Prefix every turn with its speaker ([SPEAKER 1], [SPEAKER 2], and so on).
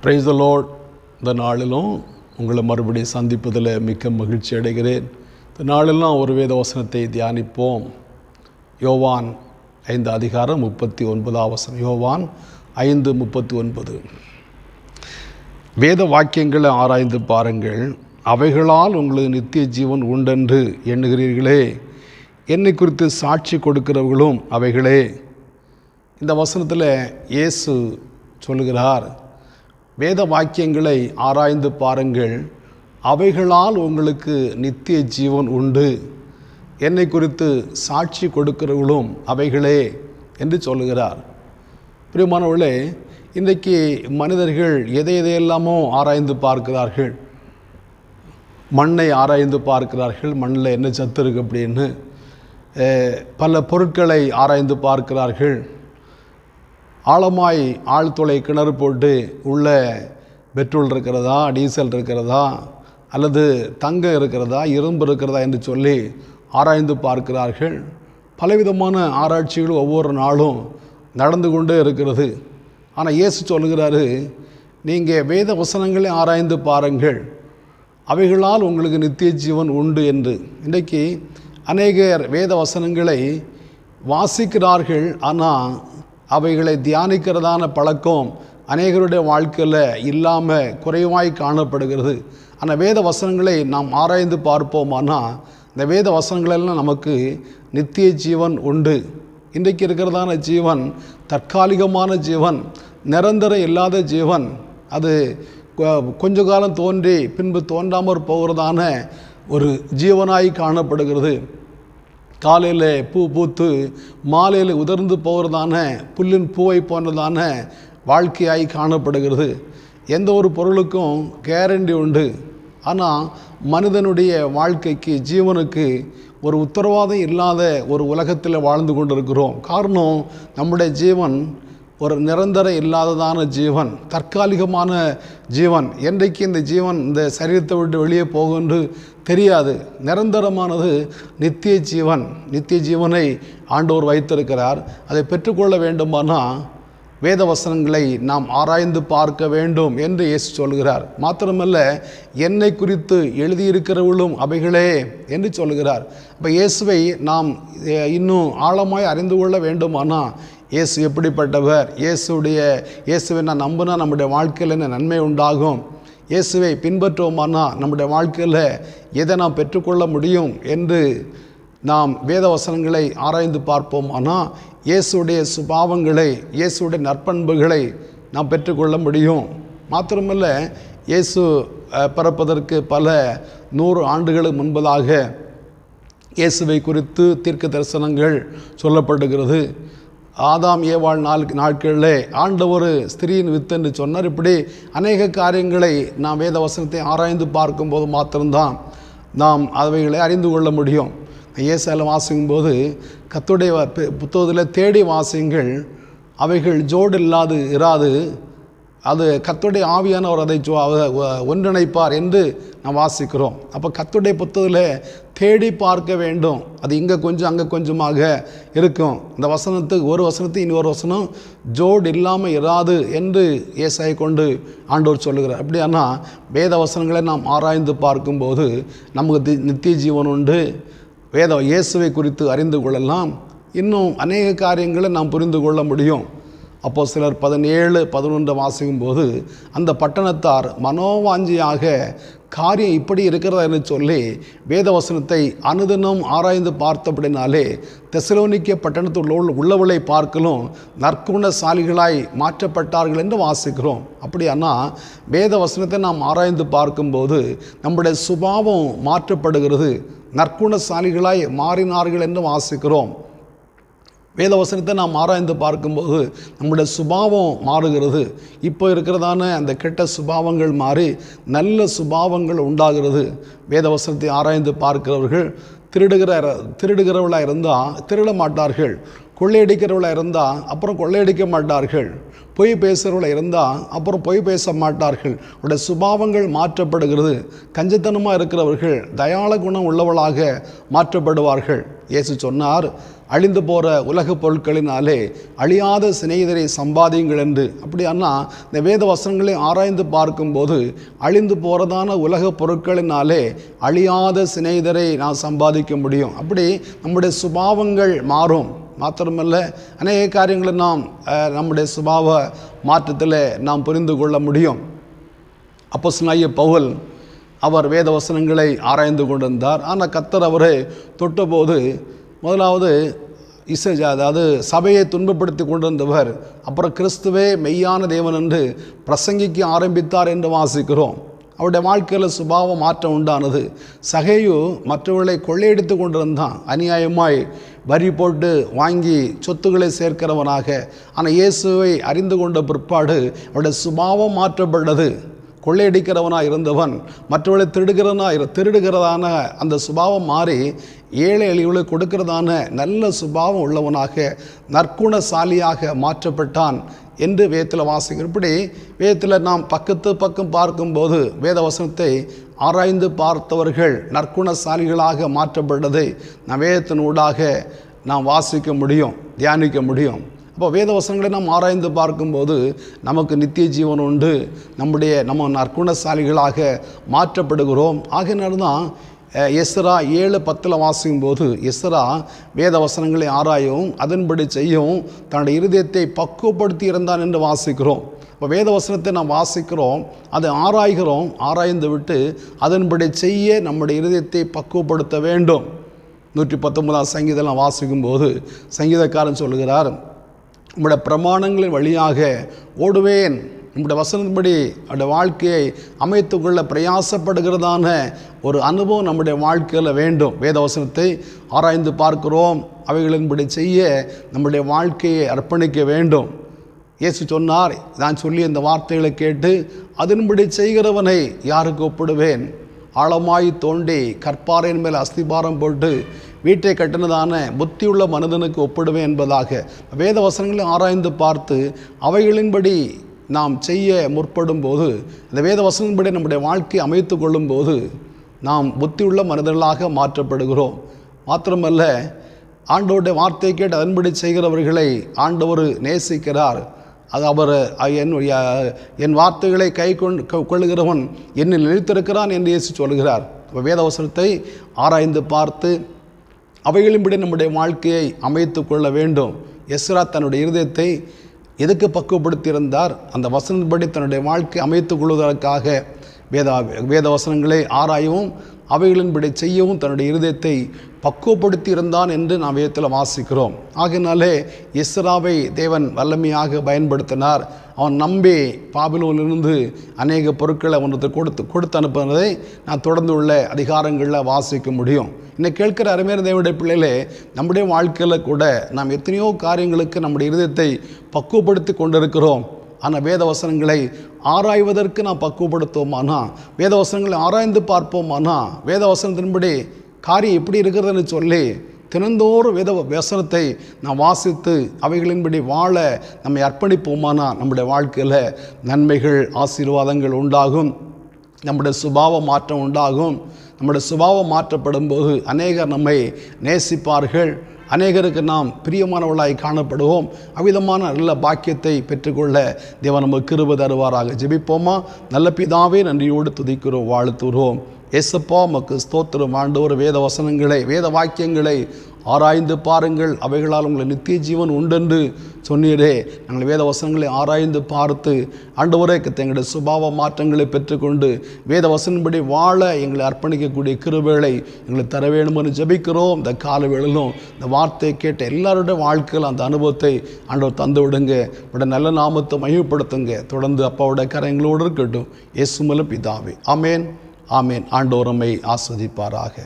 [SPEAKER 1] Praise the Lord. இந்த நாளிலும் உங்களை மறுபடியும் சந்திப்பதில் மிக்க மகிழ்ச்சி அடைகிறேன். இந்த நாளெல்லாம் ஒரு வேத வசனத்தை தியானிப்போம். யோவான் 5:39. யோவான் 5:39. வேத வாக்கியங்களை ஆராய்ந்து பாருங்கள், அவைகளால் உங்களுக்கு நித்திய ஜீவன் உண்டென்று எண்ணுகிறீர்களே, என்னை குறித்து சாட்சி கொடுக்கிறவர்களும் அவைகளே. இந்த வசனத்தில் இயேசு சொல்லுகிறார், வேத வாக்கியங்களை ஆராய்ந்து பாருங்கள், அவைகளால் உங்களுக்கு நித்திய ஜீவன் உண்டு, என்னை குறித்து சாட்சி கொடுக்கிறவர்களும் அவைகளே என்று சொல்லுகிறார். பிரியமானவர்களே, இன்றைக்கு மனிதர்கள் எதையெல்லாமோ ஆராய்ந்து பார்க்கிறார்கள். மண்ணை ஆராய்ந்து பார்க்கிறார்கள், மண்ணில் என்ன சத்து இருக்குது அப்படின்னு. பல பொருட்களை ஆராய்ந்து பார்க்கிறார்கள். ஆழமாய் ஆழ்துளை கிணறு போட்டு உள்ள பெட்ரோல் இருக்கிறதா, டீசல் இருக்கிறதா, அல்லது தங்கம் இருக்கிறதா, இரும்பு இருக்கிறதா என்று சொல்லி ஆராய்ந்து பார்க்கிறார்கள். பலவிதமான ஆராய்ச்சிகள் ஒவ்வொரு நாளும் நடந்து கொண்டே இருக்கிறது. ஆனால் இயேசு சொல்லுகிறாரு, நீங்கள் வேத வசனங்களை ஆராய்ந்து பாருங்கள், அவைகளால் உங்களுக்கு நித்திய ஜீவன் உண்டு என்று. இன்றைக்கு அநேகர் வேத வசனங்களை வாசிக்கிறார்கள், ஆனால் அவைகளை தியானிக்கிறதான பழக்கம் அநேகருடைய வாழ்க்கையில் இல்லாமல் குறைவாய் காணப்படுகிறது. ஆனால் வேத வசனங்களை நாம் ஆராய்ந்து பார்ப்போமானால் இந்த வேத வசனங்களெல்லாம் நமக்கு நித்திய ஜீவன் உண்டு. இன்றைக்கு இருக்கிறதான ஜீவன் தற்காலிகமான ஜீவன், நிரந்தரம் இல்லாத ஜீவன். அது கொஞ்ச காலம் தோன்றி பின்பு தோன்றாமற் போகிறதான ஒரு ஜீவனாய் காணப்படுகிறது. காலையில் பூ பூத்து மாலையில் உதிர்ந்து போகிறதான புல்லின் பூவை போன்றதான வாழ்க்கையாய் காணப்படுகிறது. எந்த ஒரு பொருளுக்கும் கேரண்டி உண்டு. ஆனால் மனிதனுடைய வாழ்க்கைக்கு, ஜீவனுக்கு ஒரு உத்தரவாதம் இல்லாத ஒரு உலகத்தில் வாழ்ந்து கொண்டிருக்கிறோம். காரணம், நம்முடைய ஜீவன் ஒரு நிரந்தரம் இல்லாததான ஜீவன், தற்காலிகமான ஜீவன். என்றைக்கு இந்த ஜீவன் இந்த சரீரத்தை விட்டு வெளியே போகும் என்று தெரியாது. நிரந்தரமானது நித்திய ஜீவன். நித்திய ஜீவனை ஆண்டவர் வைத்திருக்கிறார். அதை பெற்றுக்கொள்ள வேண்டுமானால் வேத வசனங்களை நாம் ஆராய்ந்து பார்க்க வேண்டும் என்று இயேசு சொல்கிறார். மாத்திரமல்ல, என்னை குறித்து எழுதியிருக்கிறவர்களும் அவைகளே என்று சொல்கிறார். இப்போ இயேசுவை நாம் இன்னும் ஆழமாய் அறிந்து கொள்ள வேண்டுமானால் இயேசு எப்படிப்பட்டவர், இயேசுவை நான் நம்பினா நம்முடைய வாழ்க்கையில் என்ன நன்மை உண்டாகும், இயேசுவை பின்பற்றுவோமானா நம்முடைய வாழ்க்கையில் எதை நாம் பெற்றுக்கொள்ள முடியும் என்று நாம் வேத வசனங்களை ஆராய்ந்து பார்ப்போமானால் இயேசுடைய சுபாவங்களை, இயேசுடைய நற்பண்புகளை நாம் பெற்றுக்கொள்ள முடியும். மாத்திரமல்ல, இயேசு பிறப்பதற்கு பல 100 ஆண்டுகளுக்கு முன்பதாக இயேசுவை குறித்து தீர்க்க தரிசனங்கள் சொல்லப்படுகிறது. ஆதாம் ஏவாள் நாட்களில் ஆண்டவர் ஸ்திரீயின் வித்து என்று சொன்னார். இப்படி அநேக காரியங்களை நாம் வேத வசனத்தை ஆராய்ந்து பார்க்கும்போது மாத்திரம்தான் நாம் அவைகளை அறிந்து கொள்ள முடியும். ஏசாயால வாசிக்கும்போது கர்த்தருடைய புத்தகத்தில் தேடி வாசியுங்கள், அவைகள் ஜோடு இராது, அது கர்த்தருடைய ஆவியானவர் அதை ஒன்றிணைப்பார் என்று நாம் வாசிக்கிறோம். அப்போ கர்த்தருடைய புத்தகத்தில் தேடி பார்க்க வேண்டும். அது இங்கே கொஞ்சம் அங்கே கொஞ்சமாக இருக்கும். இந்த வசனத்துக்கு ஒரு வசனத்துக்கு இன்னொரு வசனம் ஜோடு இல்லாமல் இராது என்று ஏசாயை கொண்டு ஆண்டவர் சொல்லுகிறார். அப்படியானா வேத வசனங்களை நாம் ஆராய்ந்து பார்க்கும்போது நமக்கு நித்திய ஜீவன் உண்டு. இயேசுவை குறித்து அறிந்து கொள்ளலாம். இன்னும் அநேக காரியங்களை நாம் புரிந்து கொள்ள முடியும். அப்போஸ்தலர் 17:11 வாசிக்கும்போது அந்த பட்டணத்தார் மனோவாஞ்சியாக காரியம் இப்படி இருக்கிறதா என்று சொல்லி வேத வசனத்தை அனுதினம் ஆராய்ந்து பார்த்தபடினாலே தெசலோனிக்கே பட்டணத்தில் உள்ளவளை பார்க்கலும் நற்குணசாலிகளாய் மாற்றப்பட்டார்கள் என்று வாசிக்கிறோம். அப்படியானால் வேத வசனத்தை நாம் ஆராய்ந்து பார்க்கும்போது நம்முடைய சுபாவம் மாற்றப்படுகிறது, நற்குணசாலிகளாய் மாறினார்கள் என்று வாசிக்கிறோம். வேத வசனத்தை நாம் ஆராய்ந்து பார்க்கும்போது நம்முடைய சுபாவம் மாறுகிறது. இப்போ இருக்கிறதான அந்த கெட்ட சுபாவங்கள் மாறி நல்ல சுபாவங்கள் உண்டாகிறது. வேத வசனத்தை ஆராய்ந்து பார்க்கிறவர்கள் திருடுகிறவர்களாக இருந்தால் திருட மாட்டார்கள், கொள்ளையடிக்கிறவர்களாக இருந்தால் அப்புறம் கொள்ளையடிக்க மாட்டார்கள், பொய் பேசுகிறவர்களாக இருந்தால் அப்புறம் பொய் பேச மாட்டார்கள். அவருடைய சுபாவங்கள் மாற்றப்படுகிறது. கஞ்சத்தனமாக இருக்கிறவர்கள் தயாள குணம் உள்ளவளாக மாற்றப்படுவார்கள். இயேசு சொன்னார், அழிந்து போகிற உலக பொருட்களினாலே அழியாத சிநேகிதரை சம்பாதியுங்கள் என்று. அப்படியானா இந்த வேத வசனங்களை ஆராய்ந்து பார்க்கும்போது அழிந்து போகிறதான உலக பொருட்களினாலே அழியாத சிநேகிதரை நான் சம்பாதிக்க முடியும். அப்படி நம்முடைய சுபாவங்கள் மாறும். மாத்திரமல்ல, அநேக காரியங்களை நாம் நம்முடைய சுபாவ மாற்றத்தில் நாம் புரிந்து கொள்ள முடியும். அப்போஸ்தலனாகிய பவுல் அவர் வேத வசனங்களை ஆராய்ந்து கொண்டிருந்தார். ஆனால் கர்த்தர் அவரை தொட்டபோது முதலாவது அதாவது சபையை துன்பப்படுத்தி கொண்டிருந்தவர் அப்புறம் கிறிஸ்துவே மெய்யான தேவன் என்று பிரசங்கிக்க ஆரம்பித்தார் என்று வாசிக்கிறோம். அவருடைய வாழ்க்கையில் சுபாவ மாற்றம் உண்டானது. சகேயு மற்றவர்களை கொள்ளையடித்து கொண்டிருந்தான், அநியாயமாய் வரி போட்டு வாங்கி சொத்துக்களை சேர்க்கிறவனாக. ஆனால் இயேசுவை அறிந்து கொண்ட பிற்பாடு அவருடைய சுபாவம் மாற்றப்பட்டது. கொள்ளையடிக்கிறவனாக இருந்தவன் மற்றவர்களை திருடுகிறதான அந்த சுபாவம் மாறி ஏழை எளியவர்களுக்கு கொடுக்கிறதான நல்ல சுபாவம் உள்ளவனாக நற்குணசாலியாக மாற்றப்பட்டான் என்று வேதத்தில் வாசிக்கிறோம். இப்படி வேதத்தில் நாம் பக்கம் பார்க்கும்போது வேத வசனத்தை ஆராய்ந்து பார்த்தவர்கள் நற்குணசாலிகளாக மாற்றப்பட்டதை நாம் வேதத்தின் ஊடாக நாம் வாசிக்க முடியும், தியானிக்க முடியும். அப்போ வேத வசனங்களை நாம் ஆராய்ந்து பார்க்கும்போது நமக்கு நித்திய ஜீவன் உண்டு, நம்ம நற்குணசாலிகளாக மாற்றப்படுகிறோம். ஆகையினால தான் எஸ்ரா 7:10 வாசிக்கும்போது எஸ்ரா வேத வசனங்களை ஆராயவும் அதன்படி செய்யவும் தன்னுடைய இருதயத்தை பக்குவப்படுத்தி இருந்தான் என்று வாசிக்கிறோம். இப்போ வேத வசனத்தை நாம் வாசிக்கிறோம், அதை ஆராய்கிறோம், ஆராய்ந்து விட்டு அதன்படி செய்ய நம்முடைய இருதயத்தை பக்குவப்படுத்த வேண்டும். 119 சங்கீதம் வாசிக்கும்போது சங்கீதக்காரன் சொல்லுகிறார், நம்முடைய பிரமாணங்களின் வழியாக ஓடுவேன், நம்முடைய வசனத்தின்படி அவருடைய வாழ்க்கையை அமைத்து கொள்ள பிரயாசப்படுகிறதான ஒரு அனுபவம் நம்முடைய வாழ்க்கையில் வேண்டும். வேத வசனத்தை ஆராய்ந்து பார்க்கிறோம், அவைகளின்படி செய்ய நம்முடைய வாழ்க்கையை அர்ப்பணிக்க வேண்டும். இயேசு சொன்னார், நான் சொல்லி இந்த வார்த்தைகளை கேட்டு அதன்படி செய்கிறவனை யாருக்கு ஒப்பிடுவேன்? ஆழமாய் தோண்டி கற்பாறையின் மேல் அஸ்திபாரம் போட்டு வீட்டை கட்டினதான புத்தியுள்ள மனிதனுக்கு ஒப்பிடுவேன் என்பதாக வேத வசனங்களை ஆராய்ந்து பார்த்து அவைகளின்படி நாம் செய்ய முற்படும் போது, இந்த வேத வசனத்தின்படி நம்முடைய வாழ்க்கையை அமைத்து கொள்ளும் போது நாம் புத்தியுள்ள மனிதர்களாக மாற்றப்படுகிறோம். மாத்திரமல்ல, ஆண்டவருடைய வார்த்தையை கேட்டு அதன்படி செய்கிறவர்களை ஆண்டவர் நேசிக்கிறார். அது அவர் என் வார்த்தைகளை கை கொள்ளுகிறவன் என்னில் நிலைத்திருக்கிறான் என்று இயேசு சொல்கிறார். வேத வசனத்தை ஆராய்ந்து பார்த்து அவைகளின்படி நம்முடைய வாழ்க்கையை அமைத்து கொள்ள வேண்டும். எஸ்ரா தன்னுடைய இருதயத்தை எதுக்கு பக்குவப்படுத்தியிருந்தார்? அந்த வசனப்படி தன்னுடைய வாழ்க்கை அமைத்துக் கொள்வதற்காக வேத வசனங்களை ஆராயவும் அவைகளின்படி செய்யவும் தன்னுடைய இருதயத்தை பக்குவப்படுத்தி இருந்தான் என்று நாம் வேதத்தில் வாசிக்கிறோம். ஆகையினாலே எஸ்ராவை தேவன் வல்லமையாக பயன்படுத்தினார். அவன் நம்பி பாபிலோனிலிருந்து அநேக பொருட்களை அவனுக்கு கொடுத்து அனுப்புவதை நான் தொடர்ந்து உள்ள அதிகாரங்களில் வாசிக்க முடியும். இன்னைக்கு கேட்கிற அருமையான தேவனுடைய பிள்ளைகளே, நம்முடைய வாழ்க்கையில் கூட நாம் எத்தனையோ காரியங்களுக்கு நம்முடைய இருதயத்தை பக்குவப்படுத்தி கொண்டிருக்கிறோம். ஆனால் வேத வசனங்களை ஆராய்வதற்கு நாம் பக்குவப்படுத்துவோமானா, வேத வசனங்களை ஆராய்ந்து பார்ப்போமானா, வேத வசனத்தின்படி காரியம் எப்படி இருக்கிறதுன்னு சொல்லி தினந்தோறும் வேத வசனத்தை நாம் வாசித்து அவைகளின்படி வாழ நம்மை அர்ப்பணிப்போமானா நம்முடைய வாழ்க்கையில் நன்மைகள், ஆசீர்வாதங்கள் உண்டாகும். நம்முடைய சுபாவ மாற்றம் உண்டாகும். நம்முடைய சுபாவம் மாற்றப்படும் போது அநேகர் நம்மை நேசிப்பார்கள், அநேகருக்கு நாம் பிரியமானவர்களாய் காணப்படுவோம். அவ்விதமான நல்ல பாக்கியத்தை பெற்றுக்கொள்ள தேவன் நமக்கு கிருபை தருவாராக. ஜெபிப்போமா? நல்ல பிதாவே, நன்றியோடு துதிக்கிறோம், வாழ்த்துகிறோம். ஏசப்பா, உமக்கு ஸ்தோத்திரம். ஆண்டவர், வேத வசனங்களை, வேத வாக்கியங்களை ஆராய்ந்து பாருங்கள், அவைகளால் உங்களை நித்திய ஜீவன் உண்டென்று சொன்னீரே. நாங்கள் வேத வசனங்களை ஆராய்ந்து பார்த்து ஆண்டவரே எங்களுடைய சுபாவ மாற்றங்களை பெற்றுக்கொண்டு வேத வசனப்படி வாழ எங்களை அர்ப்பணிக்கக்கூடிய கிருபைகளை எங்களுக்கு தர வேண்டுமென்று ஜெபிக்கிறோம். இந்த கால வேளையிலும் இந்த வார்த்தையை கேட்ட எல்லாருடைய வாழ்க்கையில் அந்த அனுபவத்தை ஆண்டவர் தந்து விடுங்க. உடைய நல்ல நாமத்தை மகிமைப்படுத்துங்க. தொடர்ந்து அப்பாவுடைய கரங்களோடு இருக்கட்டும். இயேசு மூலம் பிதாவே, ஆமேன், ஆமேன். ஆண்டவர் நம்மை ஆஸ்வதிப்பாராக.